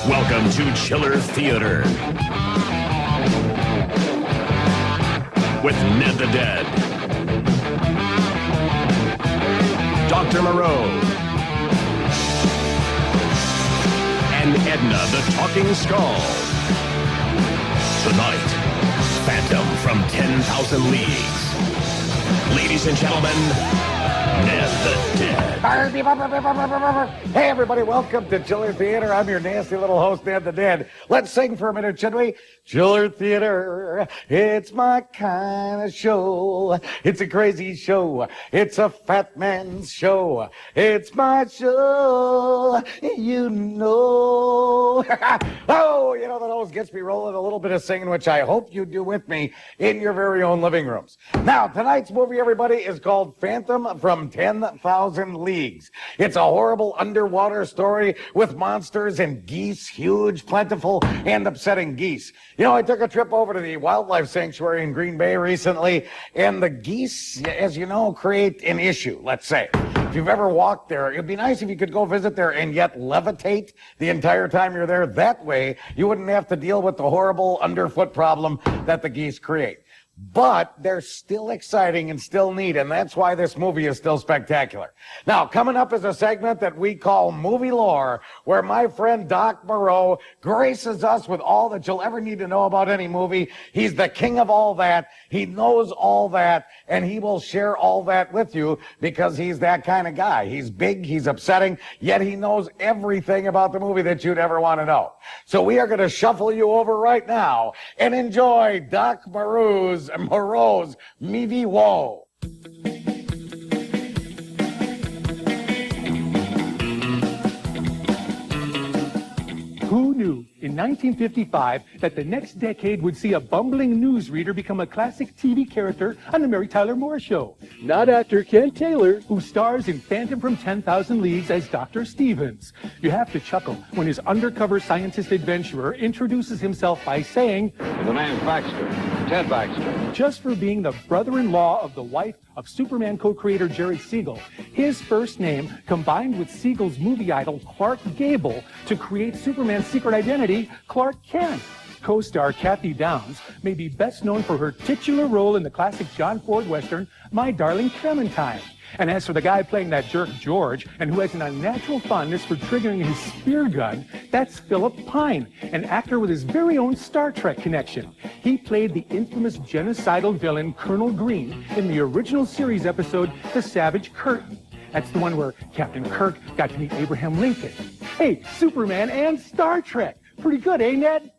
Welcome to Chiller Theater with Ned the Dead, Dr. Moreau, and Edna the Talking Skull. Tonight, Phantom from 10,000 Leagues. Ladies and gentlemen, Ned the Dead. Hey everybody, welcome to Chiller Theater. I'm your nasty little host, Ned the Dead. Let's sing for a minute, should we? Chiller Theater, it's my kind of show. It's a crazy show. It's a fat man's show. It's my show, you know. Oh, you know, that always gets me rolling, a little bit of singing, which I hope you do with me in your very own living rooms. Now, tonight's movie, everybody, is called Phantom from 10,000 Leagues. It's a horrible underwater story with monsters and geese, huge, plentiful, and upsetting geese. You know, I took a trip over to the wildlife sanctuary in Green Bay recently, and the geese, as you know, create an issue, let's say. If you've ever walked there, it'd be nice if you could go visit there and yet levitate the entire time you're there. That way, you wouldn't have to deal with the horrible underfoot problem that the geese create. But they're still exciting and still neat, and that's why this movie is still spectacular. Now, coming up is a segment that we call Movie Lore, where my friend Doc Moreau graces us with all that you'll ever need to know about any movie. He's the king of all that. He knows all that, and he will share all that with you because he's that kind of guy. He's big, he's upsetting, yet he knows everything about the movie that you'd ever want to know. So we are going to shuffle you over right now and enjoy Doc Moreau's Movie Woe. Who knew in 1955 that the next decade would see a bumbling newsreader become a classic TV character on the Mary Tyler Moore Show? Not actor Ken Taylor, who stars in Phantom from 10,000 Leagues as Dr. Stevens. You have to chuckle when his undercover scientist adventurer introduces himself by saying, The name's Baxter, Ted Baxter. just for being the brother-in-law of the wife of Superman co-creator Jerry Siegel, his first name combined with Siegel's movie idol Clark Gable to create Superman's secret identity, Clark Kent. Co-star Kathy Downs may be best known for her titular role in the classic John Ford Western, My Darling Clementine. And as for the guy playing that jerk George, and who has an unnatural fondness for triggering his spear gun, that's Philip Pine, an actor with his very own Star Trek connection. He played the infamous genocidal villain Colonel Green in the original series episode, The Savage Curtain. That's the one where Captain Kirk got to meet Abraham Lincoln. Hey, Superman and Star Trek. Pretty good, eh, Ned?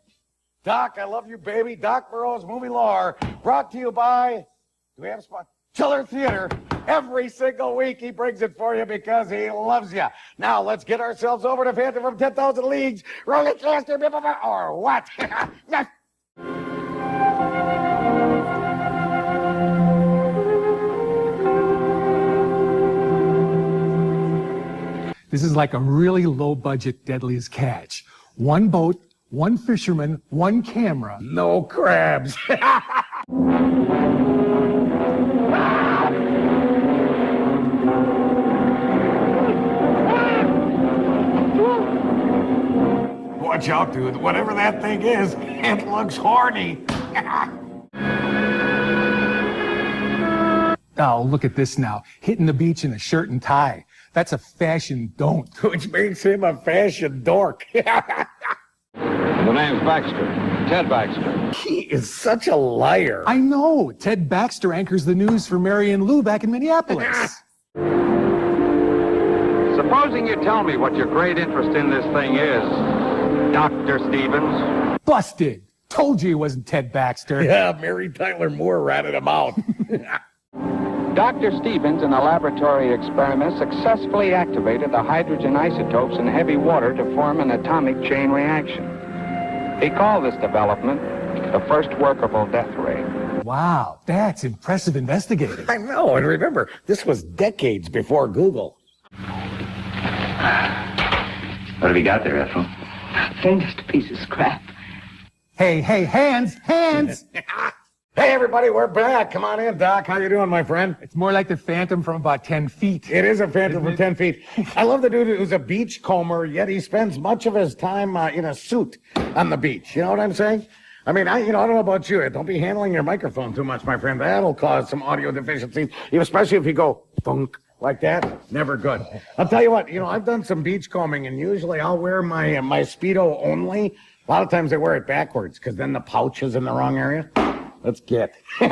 Doc, I love you, baby. Doc Moreau's Movie Lore, brought to you by, do we have a spot? Chiller Theater. Every single week he brings it for you because he loves you. Now let's get ourselves over to Phantom from 10,000 Leagues. Roll it faster, or what? This is like a really low-budget Deadliest Catch. One boat, one fisherman, one camera. No crabs. Watch out, dude. Whatever that thing is, it looks horny. Oh, look at this now. Hitting the beach in a shirt and tie. That's a fashion don't. Which makes him a fashion dork. The name's Baxter, Ted Baxter. He is such a liar. I know. Ted Baxter anchors the news for Marion Lou back in Minneapolis. Supposing you tell me what your great interest in this thing is, Dr. Stevens. Busted. Told you he wasn't Ted Baxter. Yeah, Mary Tyler Moore ratted him out. Dr. Stevens, in a laboratory experiment, successfully activated the hydrogen isotopes in heavy water to form an atomic chain reaction. He called this development the first workable death ray. Wow, that's impressive investigating. I know, and remember, this was decades before Google. What have you got there, Ethel? Nothing, just a piece of scrap. Hey, hands! Hey, everybody, we're back. Come on in, Doc. How you doing, my friend? It's more like the Phantom from about 10 feet. It is a phantom from 10 feet. I love the dude who's a beachcomber, yet he spends much of his time in a suit on the beach. You know what I'm saying? I mean, I don't know about you. Don't be handling your microphone too much, my friend. That'll cause some audio deficiencies, especially if you go thunk like that. Never good. I'll tell you what, I've done some beachcombing, and usually I'll wear my Speedo only. A lot of times I wear it backwards because then the pouch is in the wrong area. Let's get. Make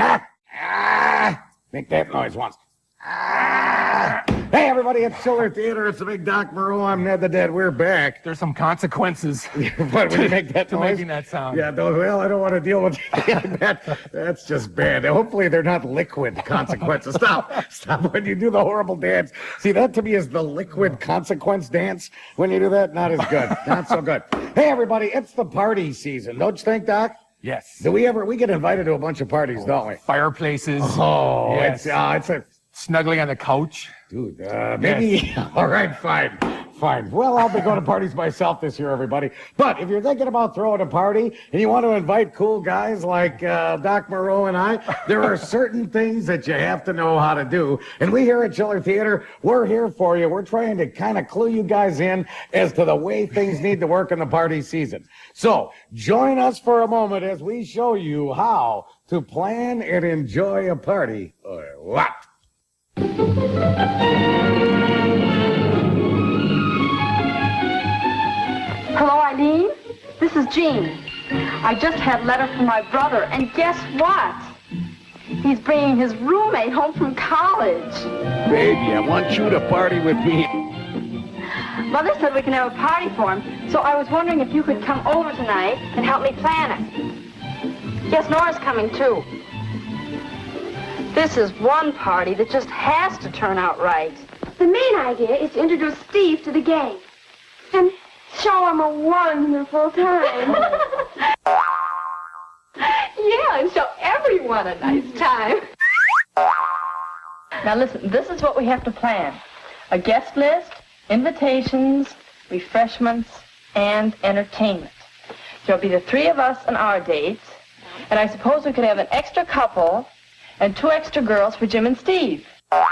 that noise once. Hey, everybody, it's Chiller Theater. It's the Big Doc Moreau. I'm Ned the Dead. We're back. There's some consequences But when you make that to noise, making that sound. yeah, I don't want to deal with that. That's just bad. Hopefully they're not liquid consequences. Stop when you do the horrible dance. See, that to me is the liquid consequence dance. When you do that, not as good. Not so good. Hey, everybody, it's the party season. Don't you think, Doc? Yes. Do we get invited to a bunch of parties, don't we? Fireplaces. Oh, yes. it's a... Snuggling on the couch. Dude, maybe, all right, fine. Well, I'll be going to parties myself this year, everybody. But if you're thinking about throwing a party and you want to invite cool guys like Doc Moreau and I, there are certain things that you have to know how to do. And we here at Chiller Theater, we're here for you. We're trying to kind of clue you guys in as to the way things need to work in the party season. So join us for a moment as we show you how to plan and enjoy a party, or what? Hello, Eileen. This is Jean. I just had a letter from my brother, and guess what? He's bringing his roommate home from college. Baby, I want you to party with me. Mother said we can have a party for him, so I was wondering if you could come over tonight and help me plan it. Yes, Nora's coming, too. This is one party that just has to turn out right. The main idea is to introduce Steve to the gang and show him a wonderful time. Yeah, and show everyone a nice time. Now listen, this is what we have to plan. A guest list, invitations, refreshments, and entertainment. There'll be the three of us on our dates, and I suppose we could have an extra couple and 2 extra girls for Jim and Steve. Now,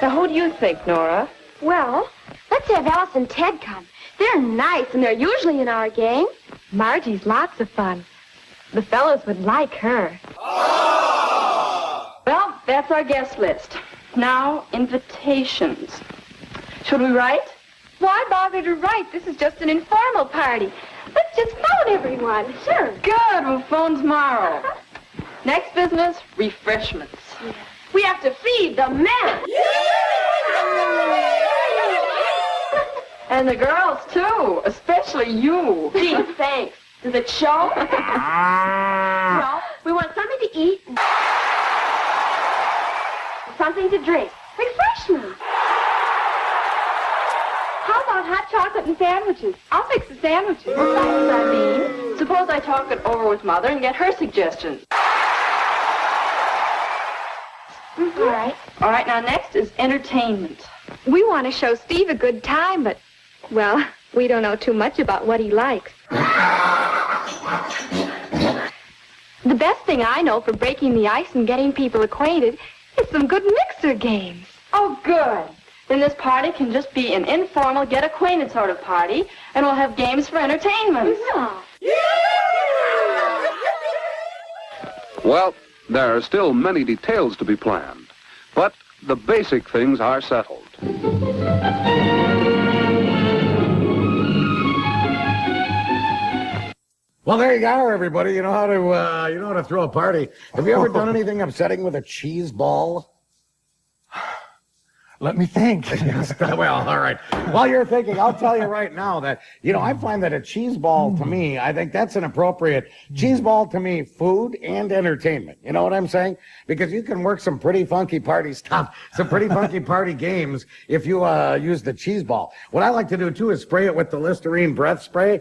who do you think, Nora? Well, let's have Alice and Ted come. They're nice, and they're usually in our gang. Margie's lots of fun. The fellows would like her. Well, that's our guest list. Now, invitations. Should we write? Why bother to write? This is just an informal party. Let's just phone everyone. Sure. Good, we'll phone tomorrow. Next business, refreshments. We have to feed the men. And the girls, too, especially you. Gee, thanks. Does it show? Well, we want something to eat and something to drink. Refreshments. How about hot chocolate and sandwiches? I'll fix the sandwiches. Thanks, Eileen. Suppose I talk it over with Mother and get her suggestions. All right. All right, now next is entertainment. We want to show Steve a good time, but, well, we don't know too much about what he likes. The best thing I know for breaking the ice and getting people acquainted is some good mixer games. Oh, good. Then this party can just be an informal, get-acquainted sort of party, and we'll have games for entertainment. Yeah. Well, there are still many details to be planned, but the basic things are settled. Well, there you go, everybody. You know how to throw a party. Have you ever done anything upsetting with a cheese ball? Let me think. Well, all right. While you're thinking, I'll tell you right now that, I find that a cheese ball to me, I think that's an appropriate cheese ball to me, food and entertainment. You know what I'm saying? Because you can work some pretty funky party stuff, some pretty funky party games if you use the cheese ball. What I like to do too is spray it with the Listerine breath spray.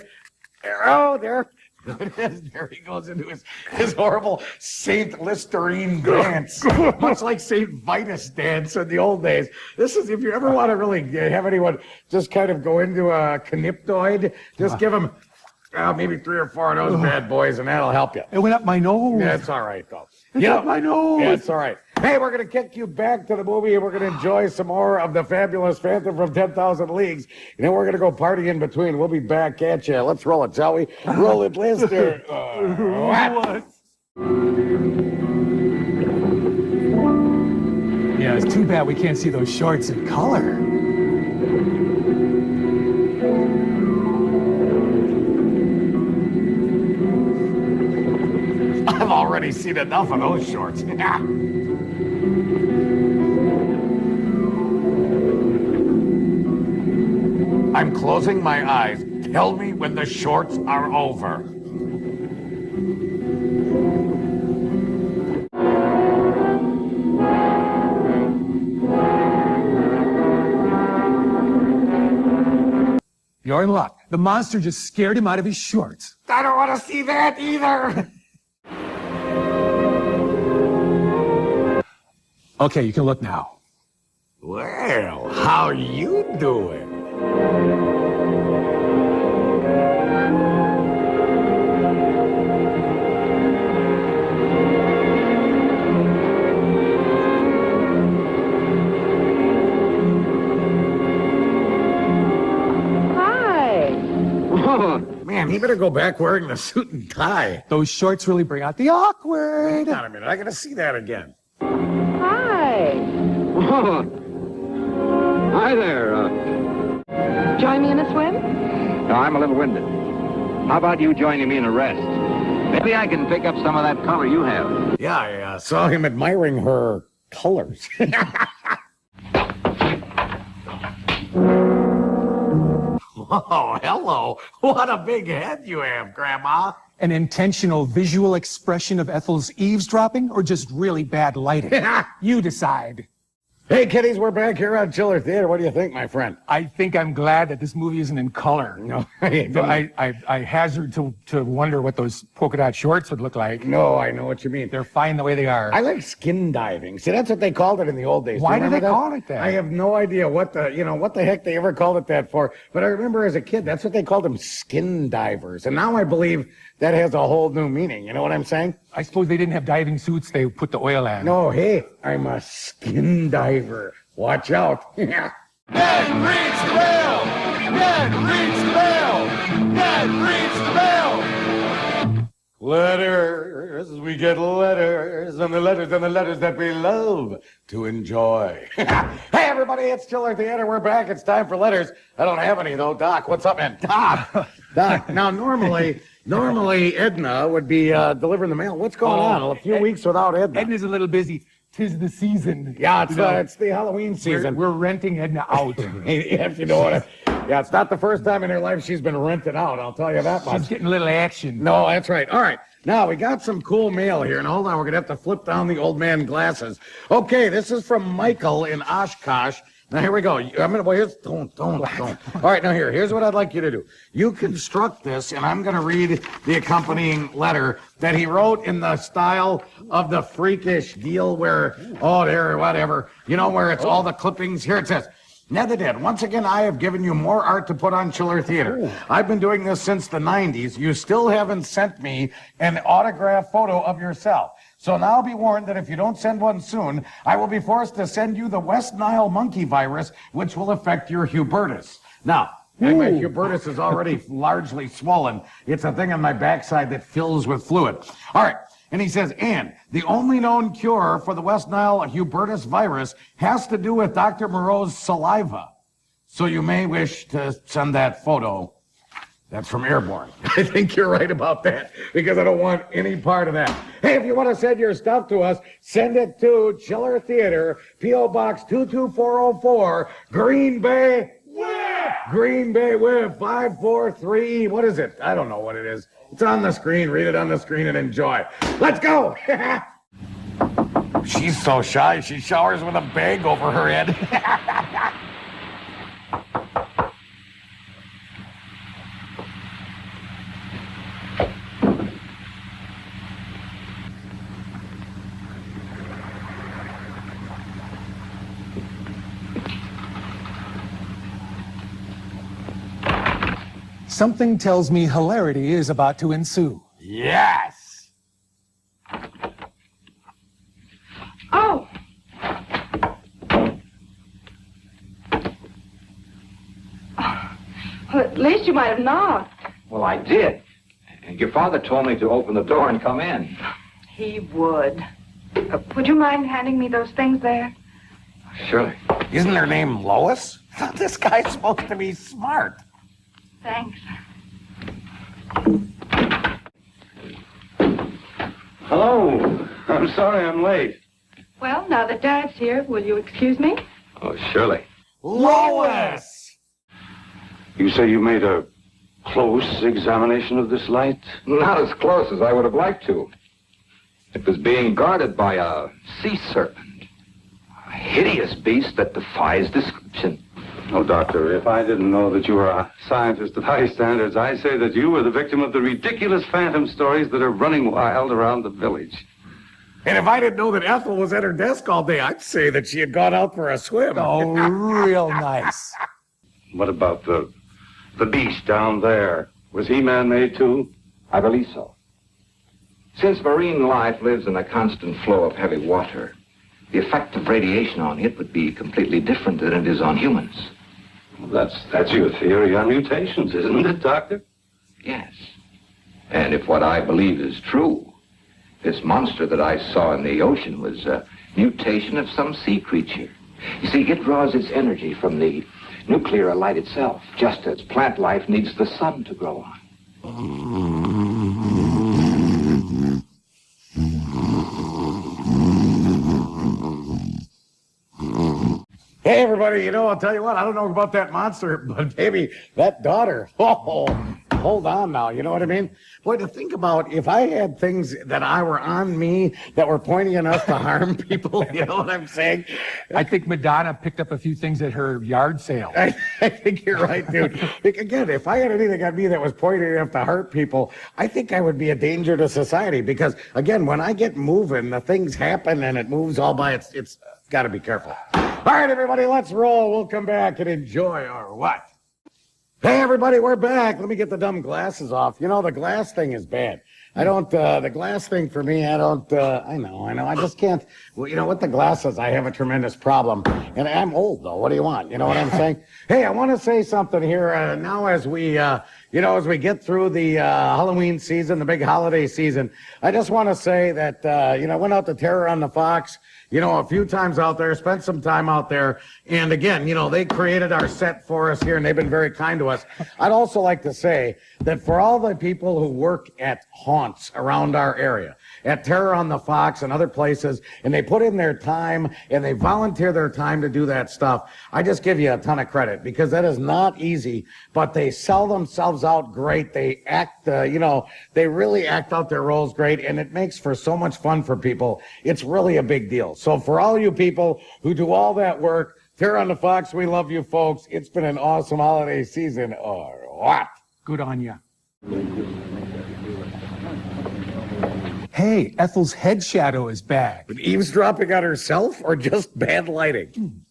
Oh, there. There he goes into his horrible Saint Listerine dance, much like Saint Vitus dance in the old days. This is, if you ever want to really have anyone just kind of go into a canyptoid, just give him maybe 3 or 4 of those bad boys, and that'll help you. It went up my nose. That's all right, though. It's up my nose. Yeah, it's all right. Hey, we're going to kick you back to the movie, and we're going to enjoy some more of the fabulous Phantom from 10,000 Leagues, and then we're going to go party in between. We'll be back at you. Let's roll it, shall we? Roll it, Lister. What? Yeah, it's too bad we can't see those shorts in color. I've already seen enough of those shorts. I'm closing my eyes. Tell me when the shorts are over. You're in luck. The monster just scared him out of his shorts. I don't want to see that either. Okay, you can look now. Well, how you doing? Man, he better go back wearing the suit and tie. Those shorts really bring out the awkward. Hang on a minute, I gotta see that again. Hi. Hi there. Join me in a swim? No, I'm a little winded. How about you joining me in a rest? Maybe I can pick up some of that color you have. Yeah, I saw him admiring her colors. Oh, hello. What a big head you have, Grandma. An intentional visual expression of Ethel's eavesdropping or just really bad lighting? You decide. Hey, kiddies, we're back here on Chiller Theater. What do you think, my friend? I think I'm glad that this movie isn't in color. No, I hazard to wonder what those polka dot shorts would look like. No, I know what you mean. They're fine the way they are. I like skin diving. See, that's what they called it in the old days. Why Do you did they remember call it that? I have no idea what the heck they ever called it that for. But I remember as a kid, that's what they called them, skin divers. And now I believe that has a whole new meaning. You know what I'm saying? I suppose they didn't have diving suits they put the oil in. No, hey, I'm a skin diver. Watch out. Ned reads the bell! Ned reads the bell! Ned reads the bell! Letters, we get letters, and the letters that we love to enjoy. Hey, everybody, it's Chiller Theater. We're back. It's time for letters. I don't have any, though. Doc, what's up, man? Doc. Now, normally Edna would be delivering the mail. What's going on? A few weeks without Edna. Edna's a little busy. 'Tis the season. Yeah, it's the Halloween season. We're renting Edna out. If you know what yeah, it's not the first time in her life she's been rented out, I'll tell you that much. She's getting a little action. No, that's right. All right. Now, we got some cool mail here. And hold on, we're going to have to flip down the old man glasses. Okay, this is from Michael in Oshkosh. Now, here we go. Don't. All right, now here's what I'd like you to do. You construct this, and I'm going to read the accompanying letter that he wrote in the style of the freakish deal where, whatever, where it's all the clippings. Here it says, Ned the Dead, once again, I have given you more art to put on Chiller Theater. I've been doing this since the 90s. You still haven't sent me an autographed photo of yourself. So now be warned that if you don't send one soon, I will be forced to send you the West Nile monkey virus, which will affect your Hubertus. Now, my Hubertus is already largely swollen. It's a thing on my backside that fills with fluid. All right. And he says, and the only known cure for the West Nile Hubertus virus has to do with Dr. Moreau's saliva. So you may wish to send that photo. That's from Airborne. I think you're right about that because I don't want any part of that. Hey, if you want to send your stuff to us, send it to Chiller Theater, P.O. Box 22404, Green Bay. Green Bay Whip 543. What is it? I don't know what it is. It's on the screen. Read it on the screen and enjoy. Let's go. She's so shy. She showers with a bag over her head. Something tells me hilarity is about to ensue. Yes! Oh! Well, at least you might have knocked. Well, I did. And your father told me to open the door and come in. He would. Would you mind handing me those things there? Surely. Isn't her name Lois? This guy's supposed to be smart. Thanks. Hello. I'm sorry I'm late. Well, now that Dad's here, will you excuse me? Oh, surely. Lois! You say you made a close examination of this light? Not as close as I would have liked to. It was being guarded by a sea serpent. A hideous beast that defies description. Oh, Doctor, if I didn't know that you were a scientist of high standards, I'd say that you were the victim of the ridiculous phantom stories that are running wild around the village. And if I didn't know that Ethel was at her desk all day, I'd say that she had gone out for a swim. Oh, real nice. What about the beast down there? Was he man-made too? I believe so. Since marine life lives in a constant flow of heavy water, the effect of radiation on it would be completely different than it is on humans. Well, that's your theory on mutations, isn't it, Doctor? Yes. And if what I believe is true, this monster that I saw in the ocean was a mutation of some sea creature. You see, it draws its energy from the nuclear light itself, just as plant life needs the sun to grow on. Hey, everybody, I'll tell you what, I don't know about that monster, but maybe that daughter. Oh, hold on now, you know what I mean? Boy, to think about if I had things that were on me that were pointy enough to harm people, you know what I'm saying? I think Madonna picked up a few things at her yard sale. I think you're right, dude. Again, if I had anything on me that was pointy enough to hurt people, I think I would be a danger to society because, again, when I get moving, the things happen and it moves all by it's got to be careful. All right, everybody, let's roll. We'll come back and enjoy our what? Hey, everybody, we're back. Let me get the dumb glasses off. The glass thing is bad. I don't, the glass thing for me, I know. I just can't, with the glasses, I have a tremendous problem. And I'm old, though. What do you want? You know what I'm saying? Hey, I want to say something here now as we get through the Halloween season, the big holiday season. I just want to say that, I went out to Terror on the Fox, a few times out there, spent some time out there. And again, they created our set for us here and they've been very kind to us. I'd also like to say that for all the people who work at haunts around our area, at Terror on the Fox and other places, and they put in their time and they volunteer their time to do that stuff, I just give you a ton of credit because that is not easy, but they sell themselves out great. They act, they really act out their roles great, and it makes for so much fun for people. It's really a big deal. So for all you people who do all that work, Terror on the Fox, we love you folks. It's been an awesome holiday season, or what? Good on ya. Hey, Ethel's head shadow is back. But eavesdropping on herself or just bad lighting?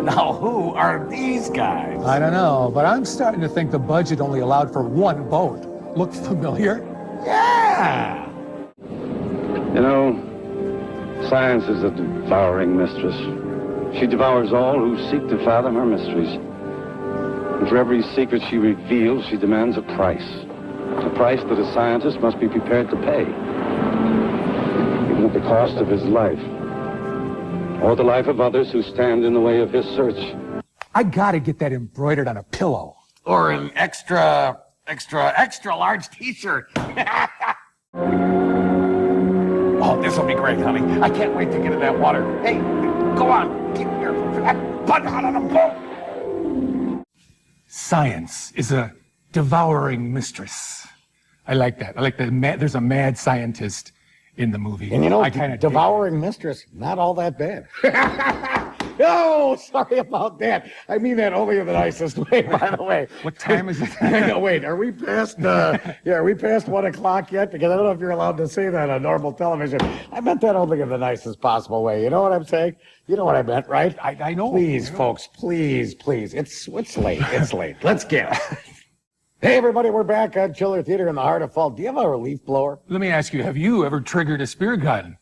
Now, who are these guys? I don't know, but I'm starting to think the budget only allowed for one boat. Look familiar? Yeah! Science is a devouring mistress. She devours all who seek to fathom her mysteries. And for every secret she reveals, she demands a price. A price that a scientist must be prepared to pay. Even at the cost of his life. Or the life of others who stand in the way of his search. I gotta get that embroidered on a pillow. Or an extra large t-shirt. Oh, this will be great, honey. I can't wait to get in that water. Hey, go on. Keep your butt out of the boat. Science is a devouring mistress. I like that. I like that. There's a mad scientist in the movie. And I kinda devouring mistress, not all that bad. Oh, sorry about that. I mean that only in the nicest way, by the way. What time is it? No, wait, are we past, are we past 1 o'clock yet? Because I don't know if you're allowed to say that on normal television. I meant that only in the nicest possible way. You know what I'm saying? You know what I meant, right? I know. Please, folks, please. It's late. It's late. Let's get it. Hey, everybody, we're back on Chiller Theater in the heart of fall. Do you have a relief blower? Let me ask you, have you ever triggered a spear gun?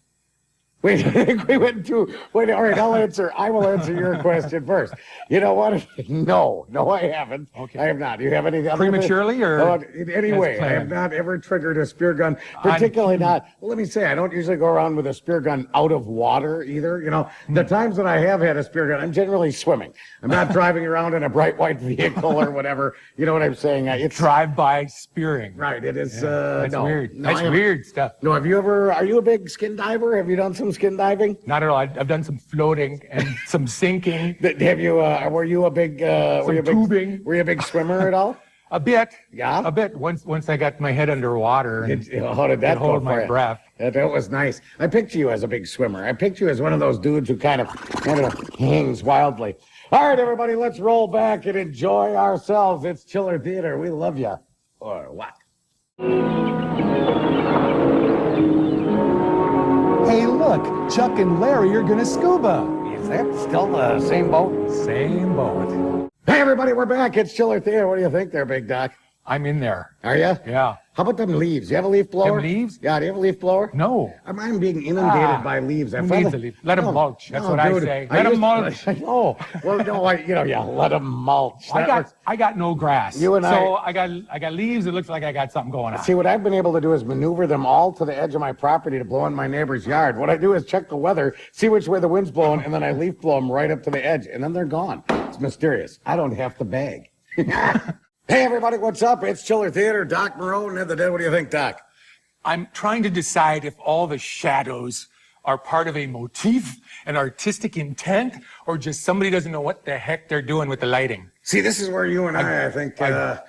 Wait, I think we went to, wait, all right, I will answer your question first. You know what? No, I haven't. Okay. I have not. You have any other? Prematurely or? Anyway, I have not ever triggered a spear gun, particularly not, well, let me say, I don't usually go around with a spear gun out of water either. You know, the times that I have had a spear gun, I'm generally swimming. I'm not driving around in a bright white vehicle or whatever. You know what I'm saying? It's Drive-by spearing. right. It is, That's no. weird. No, That's I haven't. weird stuff. No, are you a big skin diver? Have you done some skin diving? Not at all. I've done some floating and some sinking. Have you, were you a big, tubing. Were you a big swimmer at all? A bit. Yeah? A bit. Once I got my head underwater and How did that could go hold for my you? breath. That was nice. I picture you as a big swimmer. I picture you as one of those dudes who kind of, I don't know, hangs wildly. All right, everybody, let's roll back and enjoy ourselves. It's Chiller Theater. We love you. Or what? Hey, look, Chuck and Larry are gonna scuba. Is that still the same boat? Same boat. Hey, everybody, we're back. It's Chiller Theater. What do you think there, Big Doc? I'm in there. Are you? Yeah. How about them leaves? You have a leaf blower? Them leaves? Yeah, do you have a leaf blower? No. I'm being inundated by leaves. Who needs a leaf? Let them mulch. That's what I say. Let them mulch. Oh, well, no, let them mulch. I got no grass. You and so I got leaves. It looks like I got something going on. See, what I've been able to do is maneuver them all to the edge of my property to blow in my neighbor's yard. What I do is check the weather, see which way the wind's blowing, and then I leaf blow them right up to the edge, and then they're gone. It's mysterious. I don't have to bag. Hey, everybody, what's up? It's Chiller Theater. Doc Moreau, Ned the Dead. What do you think, Doc? I'm trying to decide if all the shadows are part of a motif, an artistic intent, or just somebody doesn't know what the heck they're doing with the lighting. See, this is where you and I think, where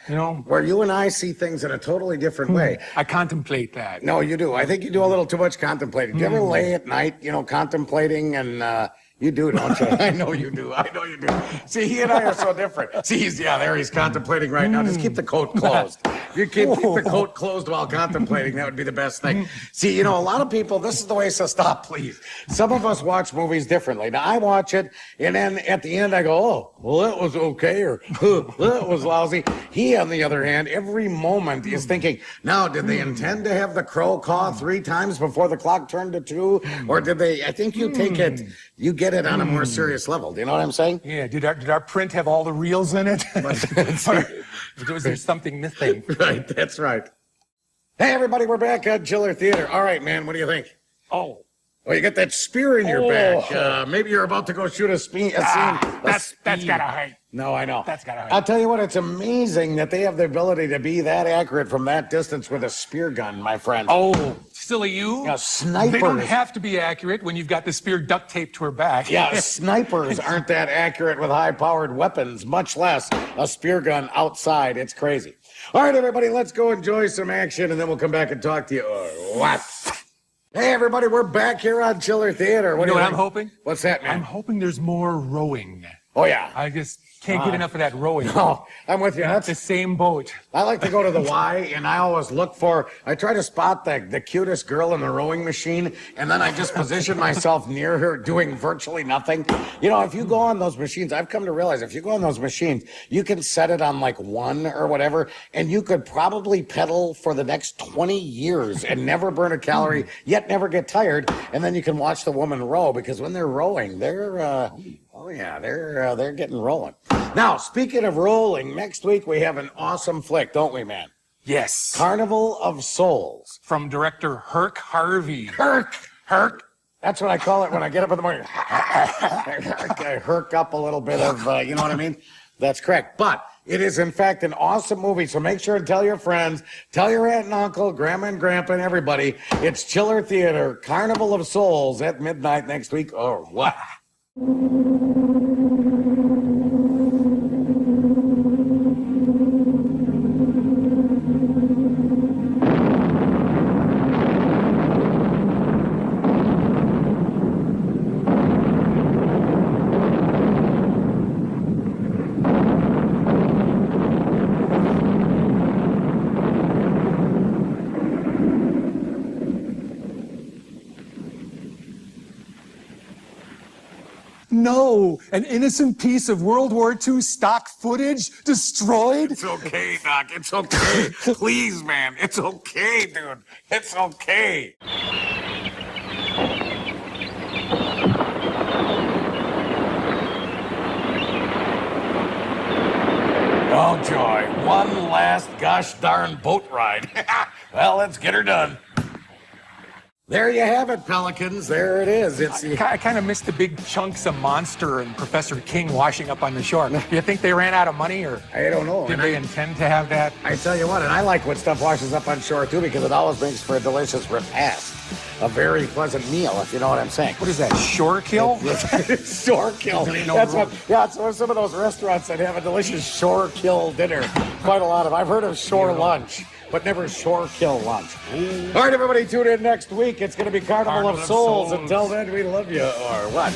where you and I see things in a totally different way. I contemplate that. No, you do. I think you do a little too much contemplating. Do you ever lay at night, contemplating and, you do, don't you? I know you do. See, he and I are so different. See, there he's contemplating right now. Just keep the coat closed. You keep the coat closed while contemplating. That would be the best thing. See, a lot of people, this is the way, so stop, please. Some of us watch movies differently. Now, I watch it, and then at the end, I go, oh, well, that was okay, or that was lousy. He, on the other hand, every moment is thinking, now, did they intend to have the crow caw 3 times before the clock turned to 2? Or did they, I think you take it, you get it on a more serious level. Do you know what I'm saying? Yeah. Did our print have all the reels in it? Or was there something missing? Right. That's right. Hey, everybody, we're back at Chiller Theater. All right, man. What do you think? Oh. Well, you got that spear in your back. Maybe you're about to go shoot a scene. That's gotta hurt. No, I know. That's gotta hurt. I'll tell you what, it's amazing that they have the ability to be that accurate from that distance with a spear gun, my friend. Oh, silly you. Yeah, snipers. They don't have to be accurate when you've got the spear duct taped to her back. Yeah, snipers aren't that accurate with high-powered weapons, much less a spear gun outside. It's crazy. All right, everybody, let's go enjoy some action, and then we'll come back and talk to you. What? Hey, everybody, we're back here on Chiller Theater. You know what I'm hoping? What's that, man? I'm hoping there's more rowing. Oh, yeah. I just can't get enough of that rowing. Oh, I'm with you. That's the same boat. I like to go to the Y, and I always I try to spot the cutest girl in the rowing machine, and then I just position myself near her doing virtually nothing. If you go on those machines, I've come to realize if you go on those machines, you can set it on 1 or whatever, and you could probably pedal for the next 20 years and never burn a calorie, yet never get tired, and then you can watch the woman row, because when they're rowing, they're getting rolling. Now, speaking of rolling, next week we have an awesome flick, don't we, man? Yes. Carnival of Souls. From director Herc Harvey. Herc. That's what I call it when I get up in the morning. I herc up a little bit of, you know what I mean? That's correct. But it is, in fact, an awesome movie. So make sure and tell your friends, tell your aunt and uncle, grandma and grandpa, and everybody. It's Chiller Theater, Carnival of Souls at midnight next week. Or what? no, an innocent piece of World War II stock footage destroyed? It's okay, Doc. It's okay. Please, man. It's okay, dude. It's okay. Oh, joy. One last gosh darn boat ride. Well, let's get her done. There you have it, Pelicans. There it is. I kind of missed the big chunks of Monster and Professor King washing up on the shore. Do you think they ran out of money, or I don't know. did they intend to have that? I tell you what, and I like when stuff washes up on shore, too, because it always makes for a delicious repast. A very pleasant meal, if you know what I'm saying. What is that, shore kill? Shore kill. That's what, yeah, it's some of those restaurants that have a delicious shore kill dinner. Quite a lot of. I've heard of shore lunch, but never shore kill lunch. All right, everybody, tune in next week. It's going to be Carnival of Souls. Until then, we love you, or what?